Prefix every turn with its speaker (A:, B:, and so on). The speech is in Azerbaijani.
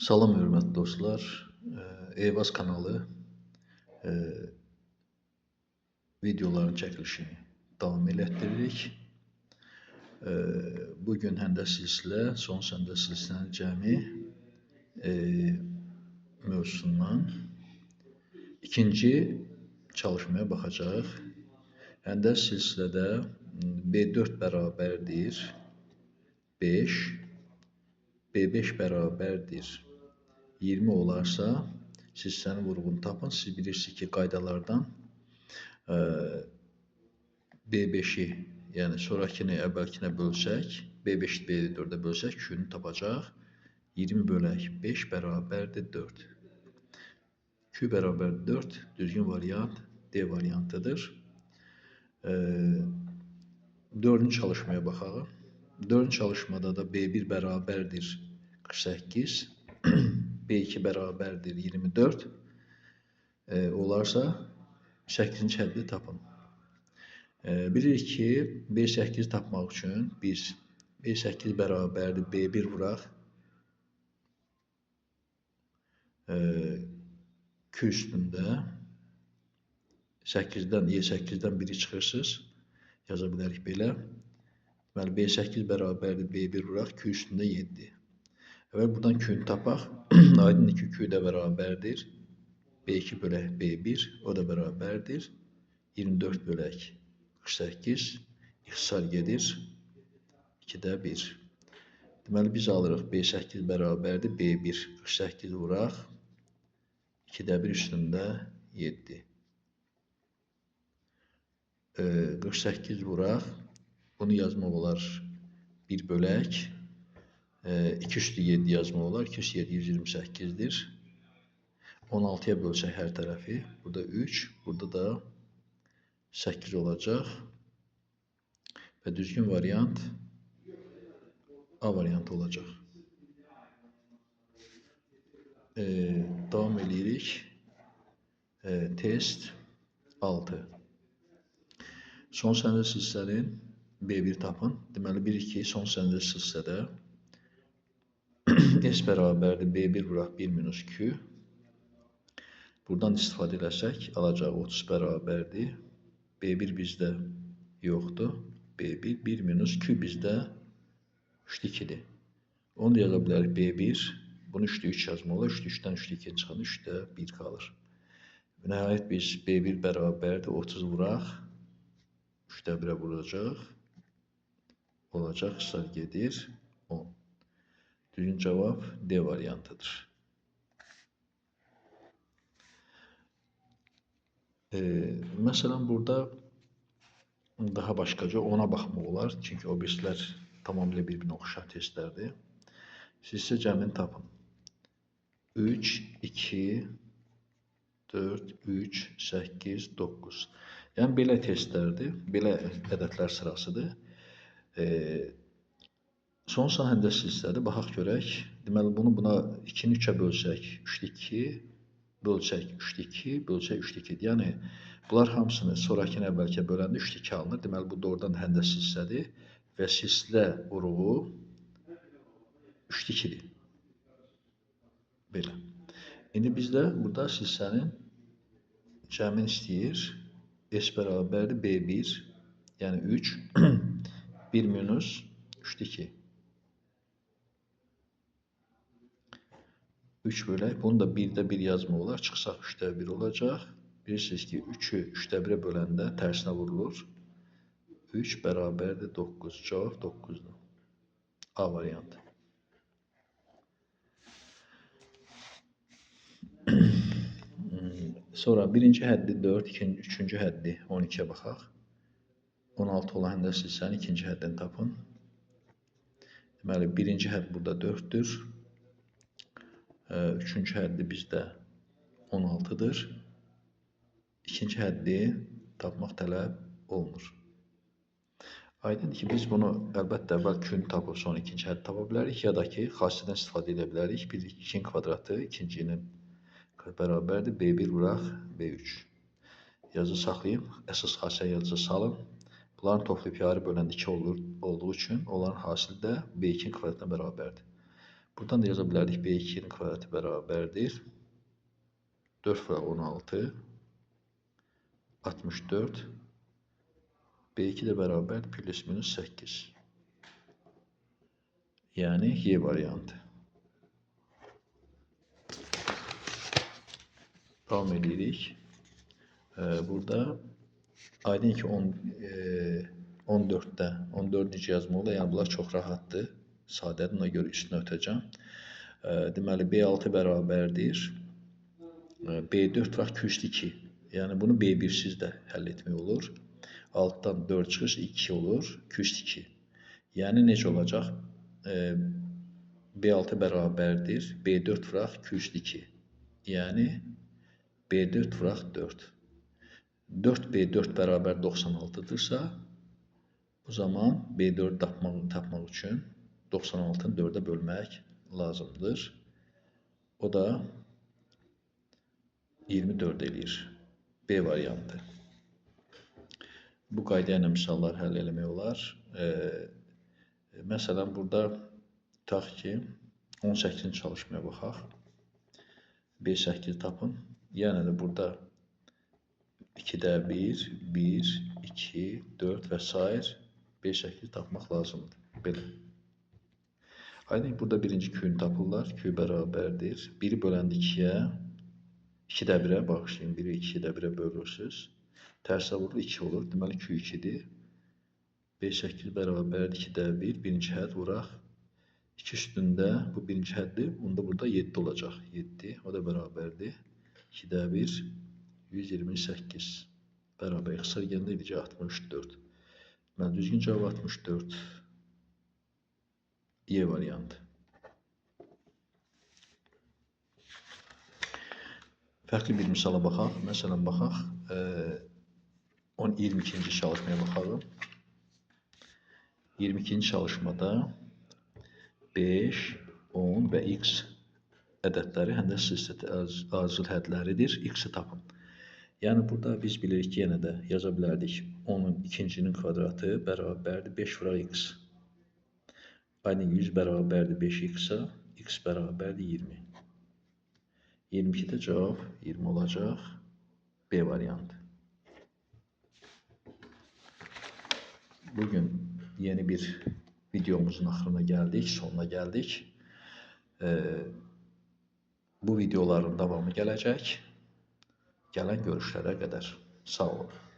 A: Salam hörmətli dostlar. Eyvaz kanalı videoların çəkilişini davam elətdiririk. Bugün həndə silsilə, son səndə silsilənin cəmi mövzusundan ikinci çalışmaya baxacaq. Həndə silsilədə B4 bərabərdir 5, B5 bərabərdir 20 olarsa, silsilənin vurğunu tapın. Siz bilirsiniz ki, qaydalardan B5-i, yəni sonrakini əvvəlkinə bölsək, B5-i B4-ə bölsək, Q-nü tapacaq. 20 bölək 5 bərabərdir 4. Q bərabər 4, düzgün variant D variantıdır. 4-cü çalışmaya baxaq. 4-cü çalışmada da B1 bərabərdir 48, B2 bərabərdir 24 olarsa 8-ci həddi tapın. Bilirik ki, B8 tapmaq üçün biz B8 bərabərdir B1 vuraq, Q üstündə 8-dən, Y8-dən biri çıxırsınız, yaza bilərik belə. Deməli, B8 bərabərdir B1 vuraq, Q üstündə 7. Əvvəl buradan Q-nü tapaq. Aydındır ki, Q də bərabərdir B2 bölək B1, o da bərabərdir 24 bölək 48, ixtisar gedir 2-də 1. Deməli, biz alırıq B8 bərabərdir B1, 48 vuraq, 2-də 1 üstündə 7. 48 vuraq, bunu yazmaq olar 1 bölək, 2 üstü 7 yazmaq olar, 2 üstü 7 128-dir. 16-ya bölsək hər tərəfi, burada 3, burada da 8 olacaq. Və düzgün variant A variantı olacaq. Davam edirik. Test 6. Son səndə silsilənin B1 tapın. Deməli, bilir ki, son səndə silsilədə S bərabərdir B1 vuraq 1 minus Q. Buradan istifadə eləsək, alacaq 30 bərabərdir. B1 bizdə yoxdur. B1, 1 minus Q bizdə 3-2-dir. Onu da yaza bilərik B1. Bunu 3-3 yazmaq olar. 3-3-dən 3-2 çıxan 3-də 1 qalır. Nəhayət biz B1 bərabərdir 30 vuraq. 3-də 1-ə vuracaq. Olacaq, ixtisar gedir 10. Düzgün cavab D variantıdır. Məsələn, burada daha başqaca 10-a baxmaq olar. Çünki o birisilər tamamilə bir-birinə oxşar testlərdir. Siz isə cəmini tapın. 3, 2, 4, 3, 8, 9. Yəni, belə testlərdir. Belə ədədlər sırasıdır. Son sahəndə silsilədir. Baxaq görək. Deməli, bunu buna 2-ni 3-ə bölsək 3-2, bölsək 3-2, bölsək 3-2. Yəni, bunlar hamısını sonrakini əvvəlkə böləndə 3-2 alınır. Deməli, bu doğrudan həndə silsilədir və silsilə vuruğu 3-2-dir. Belə. İndi bizdə burada silsilənin cəmin istəyir. S bərabərdir B1, yəni 3, 1 minus 3-2. 3 bölək, bunu da 1-də 1 yazmaq olar, çıxsaq 3-də 1 olacaq. Bilirsiniz ki, 3-ü 3-də 1-ə böləndə tərsinə vurulur. 3 bərabərdir 9, cavab 9-dur. A variantı. Sonra birinci həddi 4, üçüncü həddi 12-yə baxaq. 16 olan həndə silsilənin ikinci həddini tapın. Deməli, birinci hədd burada 4-dür. Üçüncü həddi bizdə 16-dır. İkinci həddi tapmaq tələb olunur. Aydındır ki, biz bunu əlbəttə əvvəl Q-nü tapıb sonra ikinci həddi tapa bilərik, ya da ki, xassədən istifadə edə bilərik. Bir 2-nin kvadratı ikincinin bərabərdir. B1 vuraq B3. Yazı saxlayın, əsas xassiyə yazı salın. Bunların toplayıb yarı böləndə 2 olduğu üçün onların hasili də B2-nin kvadratına bərabərdir. Buradan da yaza bilərdik B2'nin kvadratı bərabərdir. 4 vuraq 16, 64. B2 də bərabər plus minus 8. Yəni Y variantı. Davam edirik. Burada aydın ki 14'də 14 necə yazmaq olar? Yəni bunlar çox rahatdır. Sadədir, ona görə üstünə ötəcəm. Deməli B6 bərabərdir. B4 vuraq küçlü 2. Yəni bunu B1'siz də həll etmək olur. 6'dan 4 çıxırsa 2 olur. Küçlü 2. Yəni necə olacaq? B6 bərabərdir. B4 vuraq küçlü 2. Yəni B4 vuraq 4. 4B4 bərabər 96'dırsa, bu zaman B4 tapmaq üçün 96'ını 4'ə bölmək lazımdır. O da 24 eləyir. B variantı. Bu qayda ilə misallar həll eləmək olar. Məsələn, burada tutaq ki, 18-ci çalışmaya baxaq. B8 tapın. Yəni də burada 2'də 1, 1, 2, 4 və s. B8 tapmaq lazımdır. Belə. Aydın burada birinci Q'yu tapırlar. Q bərabərdir. 1'i böləndə 2'yə, 2'də 1'ə bağışlayın. 1'i 2'də 1'ə bölürsünüz. Tərsə vurur 2 olur. Deməli Q 2'dir. B8 bərabərdir 2'də 1. Birinci hədd vuraq. 2 üstündə bu birinci həddir. Onda burada 7 olacaq. 7. O da bərabərdir. 2'də 1. 128. Bərabər xısar gəndə edici 64. Deməli düzgün cavab 64. Y variantı. Fərqli bir misala baxaq. Məsələn, baxaq. 22-ci çalışmaya baxalım. 22-ci çalışmada 5, 10 və x ədədləri həm də silsilə ardıcıl hədləridir. X-i tapın. Yəni burada biz bilirik ki, yenə də yaza bilərdik. 10'un ikincinin kvadratı bərabərdir 5 vuraq x. Aynı 100 bərabərdir 5x-a, x bərabərdir 20. 22'də cavab 20 olacaq. B variantı. Bugün yeni bir videomuzun axırına gəldik, sonuna gəldik. Bu videoların davamı gələcək. Gələn görüşlərə qədər sağ olun.